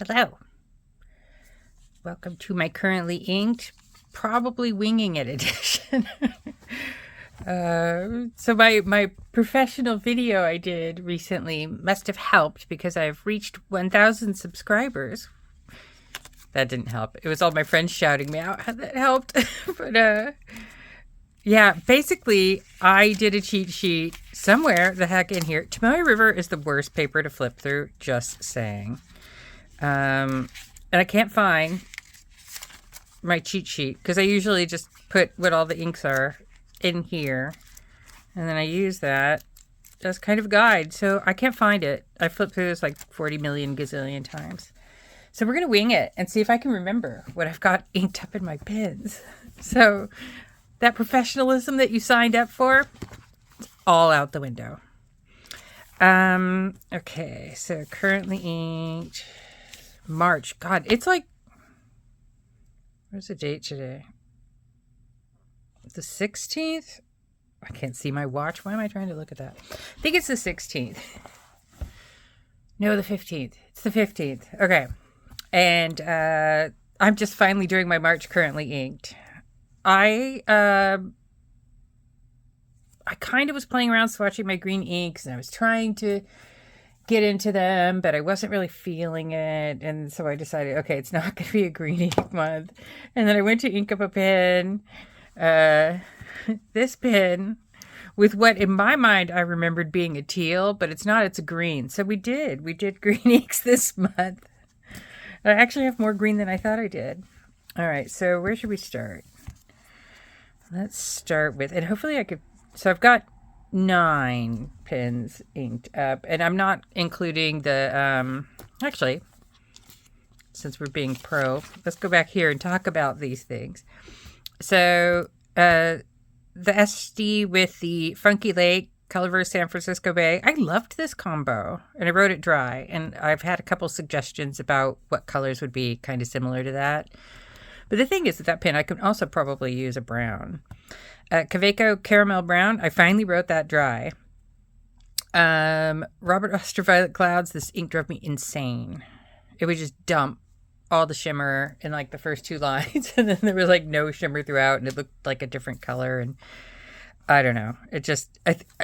Hello. Welcome to my currently inked, probably winging it edition. So my professional video I did recently must have helped because I've reached 1,000 subscribers. That didn't help. It was all my friends shouting me out how that helped. But yeah, basically I did a cheat sheet somewhere the heck in here. Tomoe River is the worst paper to flip through, just saying. And I can't find my cheat sheet because I usually just put what all the inks are in here, and then I use that as kind of a guide. So I can't find it. I flipped through this like 40 million gazillion times. So we're gonna wing it and see if I can remember what I've got inked up in my pins. So that professionalism that you signed up for, it's all out the window. Okay, so currently inked March. God, it's like, where's the date today? The 16th? I can't see my watch. Why am I trying to look at that? I think it's the 16th. No, the 15th. It's the 15th. Okay. And I'm just finally doing my March currently inked. I kind of was playing around swatching my green inks, and I was trying to get into them, but I wasn't really feeling it. And so I decided, okay, it's not going to be a green ink month. And then I went to ink up a pen, this pen, with what in my mind I remembered being a teal, but it's not, it's a green. So we did green inks this month. I actually have more green than I thought I did. All right, so where should we start? Let's start with, and hopefully I could, so I've got 9 pins inked up, and I'm not including the, actually, since we're being pro, let's go back here and talk about these things. So, the SD with the Funky Lake, Colorverse San Francisco Bay, I loved this combo, and I wrote it dry, and I've had a couple suggestions about what colors would be kind of similar to that. But the thing is that pen, I could also probably use a brown. Kaweco Caramel Brown, I finally wrote that dry. Robert Oster Violet Clouds, this ink drove me insane. It would just dump all the shimmer in like the first 2 lines, and then there was like no shimmer throughout, and it looked like a different color, and I don't know. It just,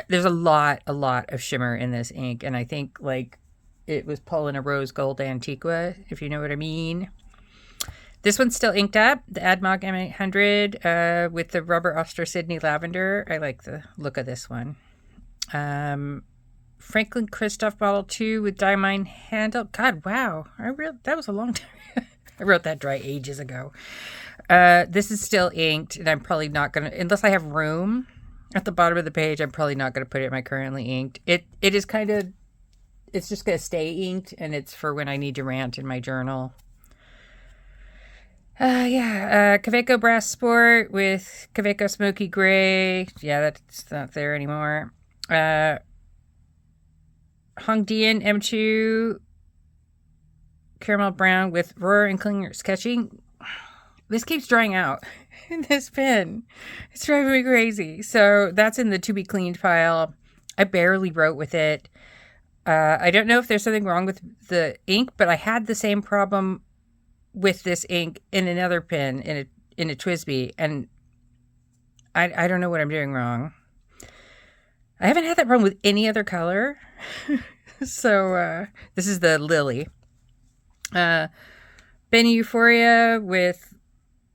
there's a lot of shimmer in this ink, and I think like it was pulling a rose gold Antiqua, if you know what I mean. This one's still inked up, the Admog M800 with the Robert Oster Sydney Lavender. I like the look of this one. Franklin Christoph Bottle 2 with Diamine Handle. God, wow. That was a long time. I wrote that dry ages ago. This is still inked, and I'm probably not going to, unless I have room at the bottom of the page, I'm probably not going to put it in my currently inked. It is kind of, it's just going to stay inked, and it's for when I need to rant in my journal. Kaweco Brass Sport with Kaweco Smoky Gray. Yeah, that's not there anymore. Hongdian M2 Caramel Brown with Rohrer and Klinger Sketching. This keeps drying out in this pen. It's driving me crazy. So that's in the to be cleaned pile. I barely wrote with it. I don't know if there's something wrong with the ink, but I had the same problem with this ink in another pen in a TWSBI, and I don't know what I'm doing wrong. I haven't had that problem with any other color. So this is the Lily. Benny Euphoria with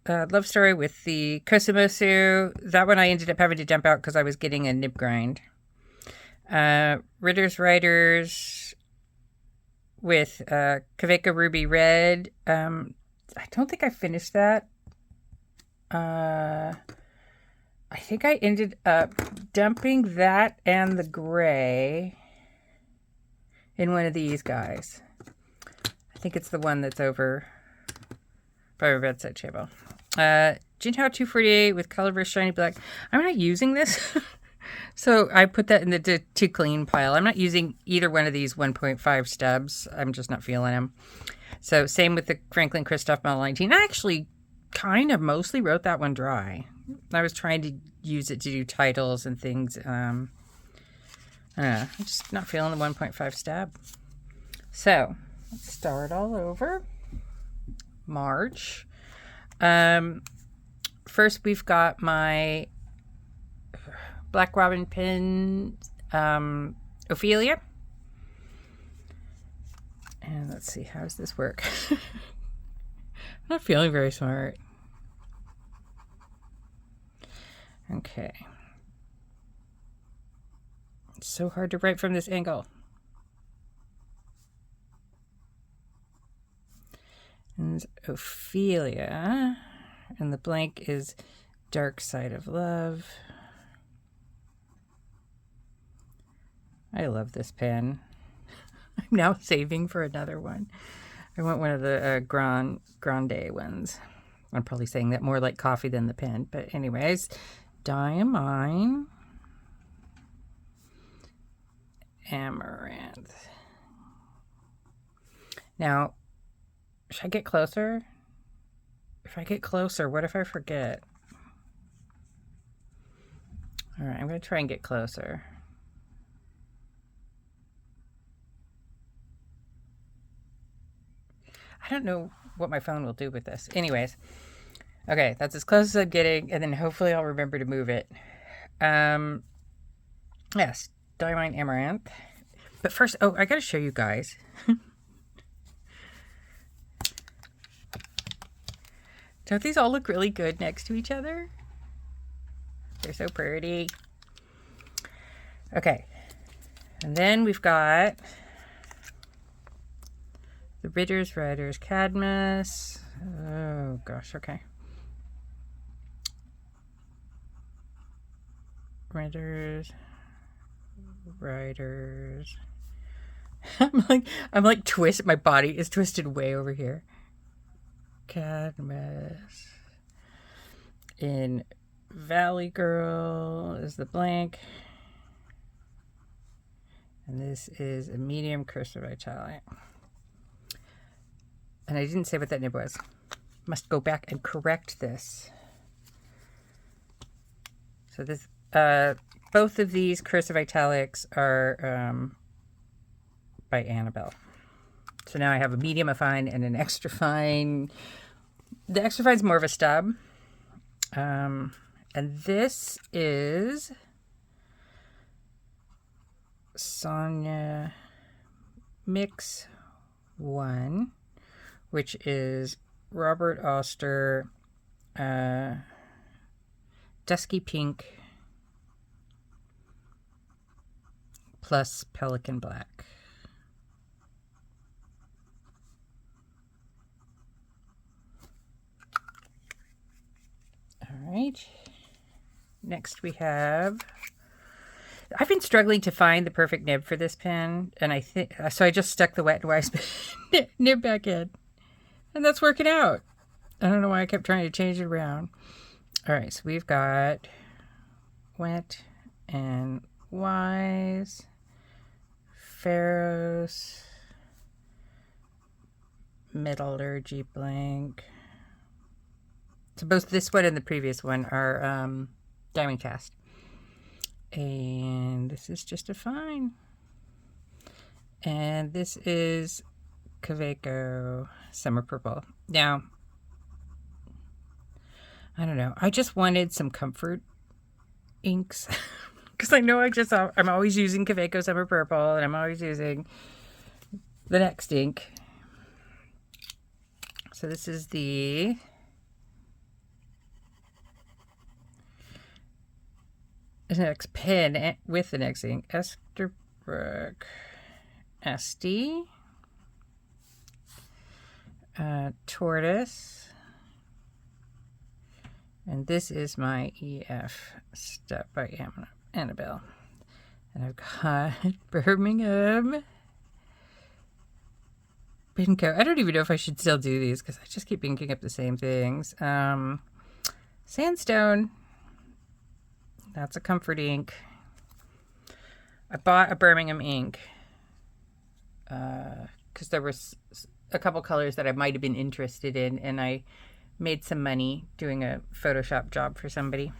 Love Story with the Kosumosu. That one I ended up having to dump out because I was getting a nib grind. Ritter's Writers with Kaweco Ruby Red. I don't think I finished that. I think I ended up dumping that and the gray in one of these guys. I think it's the one that's over by my bedside table. Jinhao 248 with Colorverse Shiny Black. I'm not using this. So I put that in the to clean pile. I'm not using either one of these 1.5 stubs. I'm just not feeling them. So same with the Franklin Christoph Model 19. I actually kind of mostly wrote that one dry. I was trying to use it to do titles and things. I'm just not feeling the 1.5 stab. So Let's start all over. March. First we've got my Black Robin pen, Ophelia. And let's see, how does this work? I'm not feeling very smart. Okay. It's so hard to write from this angle. And Ophelia. And the blank is Dark Side of Love. I love this pen. I'm now saving for another one. I want one of the Grande ones. I'm probably saying that more like coffee than the pen. But anyways, Diamine. Amaranth. Now, should I get closer? If I get closer, what if I forget? All right, I'm going to try and get closer. I don't know what my phone will do with this. Anyways, okay, that's as close as I'm getting, and then hopefully I'll remember to move it. Yes, Diamine Amaranth. But first, oh, I got to show you guys. Don't these all look really good next to each other? They're so pretty. Okay, and then we've got the Ritter's Riders Cadmus. Oh gosh, okay. Riders. I'm like twist. My body is twisted way over here. Cadmus. In Valley Girl is the blank. And this is a medium cursive italic. And I didn't say what that nib was. Must go back and correct this. So this, both of these cursive italics are by Annabelle. So now I have a medium, a fine, and an extra fine. The extra fine is more of a stub. And this is Sonia Mix 1, which is Robert Oster Dusky Pink plus Pelican Black. All right. Next we have, I've been struggling to find the perfect nib for this pen, and I think so I just stuck the Wet n Wild nib back in, and that's working out. I don't know why I kept trying to change it around. All right, so we've got Wet and Wise, Pharos, Metallurgy Blank. So both this one and the previous one are diamond cast. And this is just a fine. And this is Kaweco Summer Purple. Now, I don't know. I just wanted some comfort inks. Because I know I'm always using Kaweco Summer Purple, and I'm always using the next ink. So this is the next pen with the next ink. Esterbrook SD. Tortoise. And this is my EF Step by Annabelle. And I've got Birmingham Pinko. I don't even know if I should still do these because I just keep inking up the same things. Sandstone. That's a comfort ink. I bought a Birmingham ink because there was a couple colors that I might have been interested in, and I made some money doing a Photoshop job for somebody.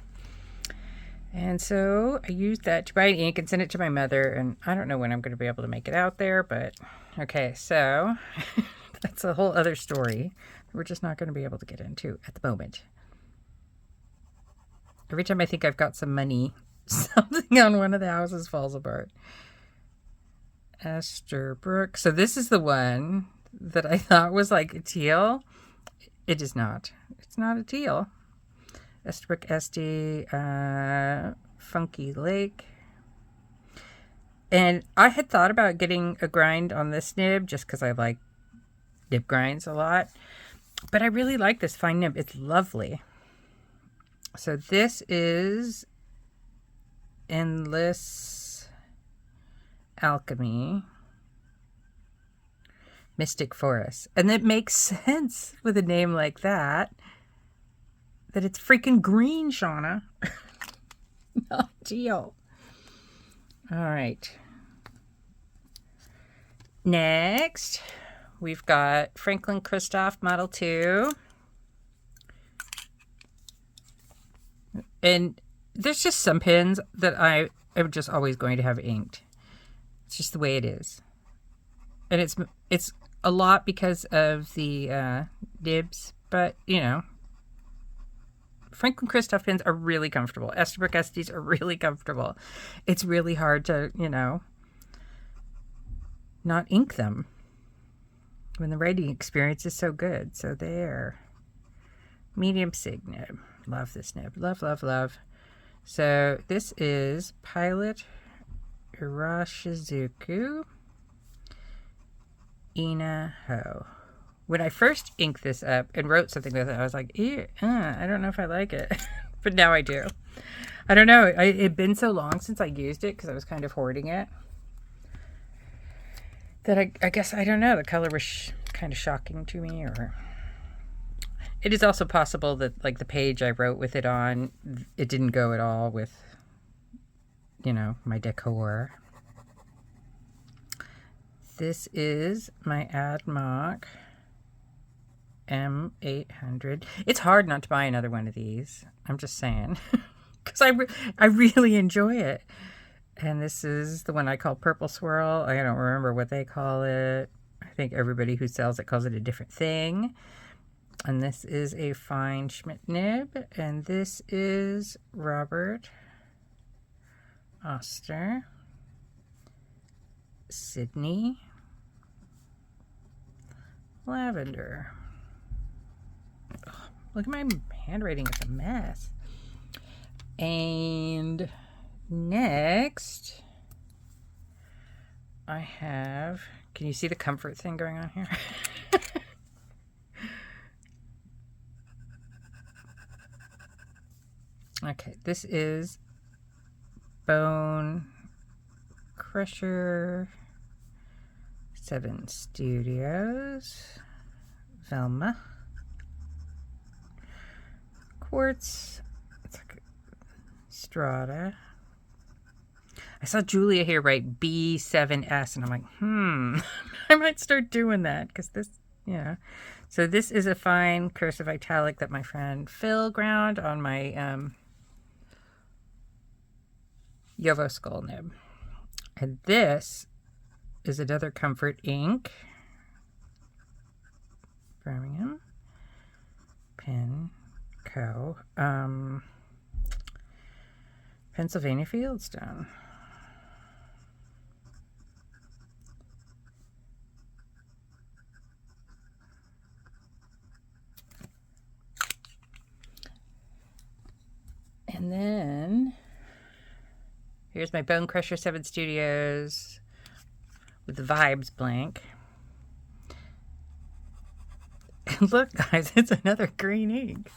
And so I used that to buy ink and send it to my mother. And I don't know when I'm going to be able to make it out there, but okay, so that's a whole other story we're just not going to be able to get into at the moment. Every time I think I've got some money, something on one of the houses falls apart. Esterbrook. So this is the one that I thought was like a teal. It is not. It's not a teal. Esterbrook SD, Funky Lake. And I had thought about getting a grind on this nib just because I like nib grinds a lot. But I really like this fine nib. It's lovely. So this is Endless Alchemy Mystic Forest. And it makes sense with a name like that it's freaking green, Shauna. Not teal. All right. Next, we've got Franklin Christoph Model 2. And there's just some pens that I am just always going to have inked. It's just the way it is. And it's a lot because of the nibs, but, you know, Franklin Christoph pens are really comfortable. Esterbrook SDs are really comfortable. It's really hard to, you know, not ink them when the writing experience is so good. So there. Medium Sig nib. Love this nib. Love, love, love. So this is Pilot Irashizuku Ina Ho. When I first inked this up and wrote something with it, I was like, ew, I don't know if I like it. But now I do. I don't know. It had been so long since I used it because I was kind of hoarding it that I guess, I don't know, the color was kind of shocking to me. Or it is also possible that, like, the page I wrote with it on, it didn't go at all with, you know, my decor. This is my AdMock M800. It's hard not to buy another one of these. I'm just saying. Because I really enjoy it. And this is the one I call Purple Swirl. I don't remember what they call it. I think everybody who sells it calls it a different thing. And this is a fine Schmidt nib. And this is Robert Oster. Sydney. Lavender. Look at my handwriting, it's a mess. And next, I have, can you see the comfort thing going on here? Okay, this is Bone Crusher 7 Studios, Velma. Quartz, it's like Strata. I saw Julia here write B7S, and I'm like, I might start doing that because this, yeah. So this is a fine cursive italic that my friend Phil ground on my Yovo Skull nib. And this is another Comfort ink. Birmingham. Pen Co. Pennsylvania Fieldstone. And then here's my Bone Crusher 7 Studios with the Vibes blank. And look, guys, it's another green ink.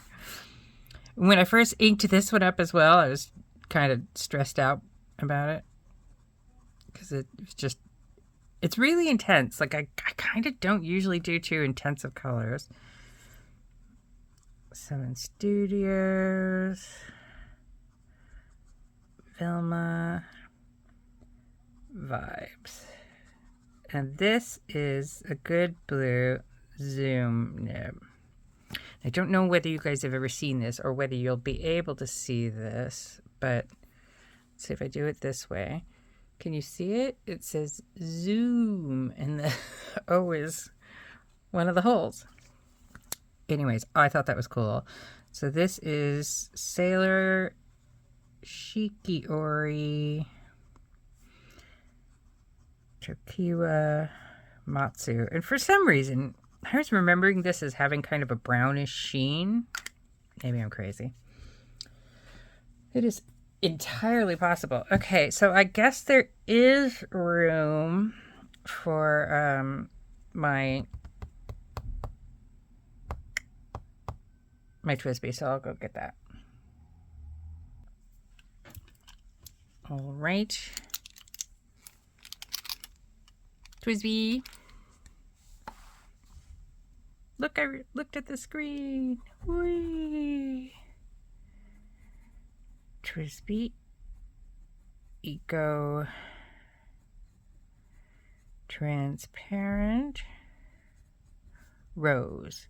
When I first inked this one up as well, I was kind of stressed out about it because it's really intense. Like I kind of don't usually do too intensive colors. 7 Studios, Velma, Vibes. And this is a good blue Zoom nib. I don't know whether you guys have ever seen this or whether you'll be able to see this, but see if I do it this way. Can you see it? It says zoom, and the O is one of the holes. Anyways, I thought that was cool. So this is Sailor Shikiori Tokiwa Matsu. And for some reason, I was remembering this as having kind of a brownish sheen. Maybe I'm crazy. It is entirely possible. Okay, so I guess there is room for my Twisby, so I'll go get that. All right. Twisby. Look, I looked at the screen. Whee! Twisby Eco Transparent Rose.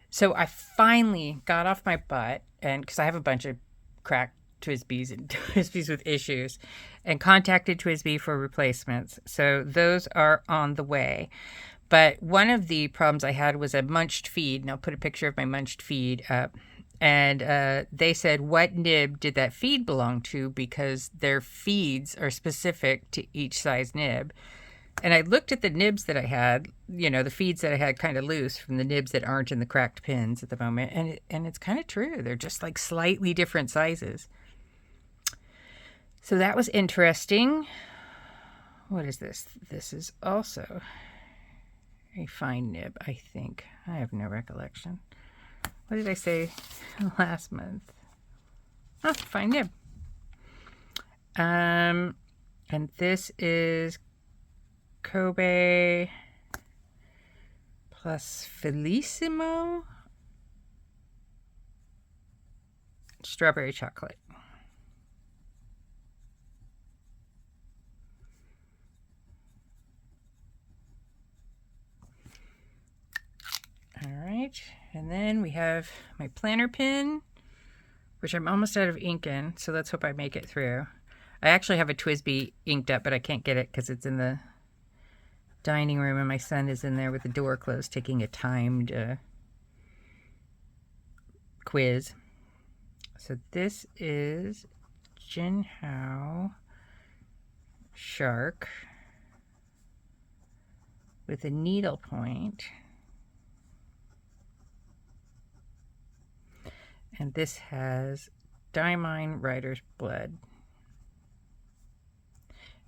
So I finally got off my butt, and because I have a bunch of cracked Twisbys and Twisbys with issues, and contacted Twisby for replacements. So those are on the way. But one of the problems I had was a munched feed, and I'll put a picture of my munched feed up. And they said, what nib did that feed belong to? Because their feeds are specific to each size nib. And I looked at the nibs that I had, you know, the feeds that I had kind of loose from the nibs that aren't in the cracked pins at the moment. And it's kind of true. They're just like slightly different sizes. So that was interesting. What is this? This is also a fine nib, I think. I have no recollection. What did I say last month? Oh, fine nib. And this is Kobe plus Felissimo strawberry chocolate. All right, and then we have my planner pin, which I'm almost out of ink in, so let's hope I make it through. I actually have a Twisby inked up, but I can't get it because it's in the dining room, and my son is in there with the door closed taking a timed quiz. So this is Jinhao Shark with a needle point. And this has Diamine Rider's Blood.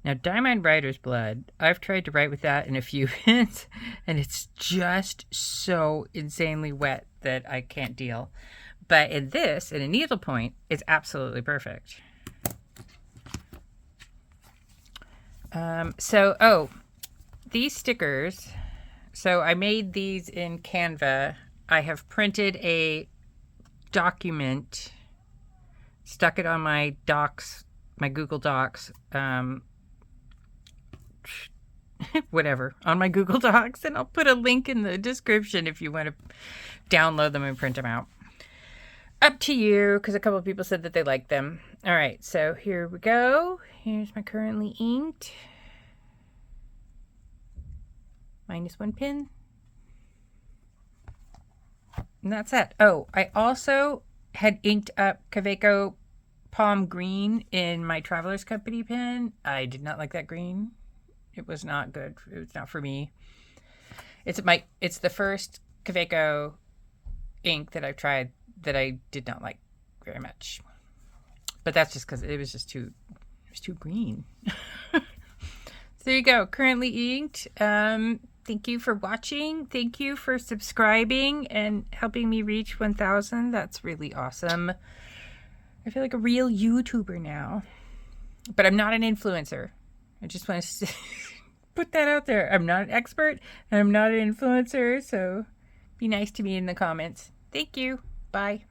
Now, Diamine Rider's Blood, I've tried to write with that in a few pins, and it's just so insanely wet that I can't deal. But in this, in a needlepoint, it's absolutely perfect. These stickers, so I made these in Canva. I have printed a document, stuck it on my docs, my Google Docs, whatever, on my Google Docs, and I'll put a link in the description if you want to download them and print them out. Up to you, because a couple of people said that they liked them. All right, so here we go. Here's my currently inked. -1 pin. And that's it. Oh, I also had inked up Kaweco Palm Green in my Traveler's Company pen. I did not like that green. It was not good. It was not for me. It's the first Kaweco ink that I've tried that I did not like very much. But that's just because it was too green. So there you go. Currently inked. Thank you for watching. Thank you for subscribing and helping me reach 1,000. That's really awesome. I feel like a real YouTuber now. But I'm not an influencer. I just want to put that out there. I'm not an expert and I'm not an influencer, so be nice to me in the comments. Thank you. Bye.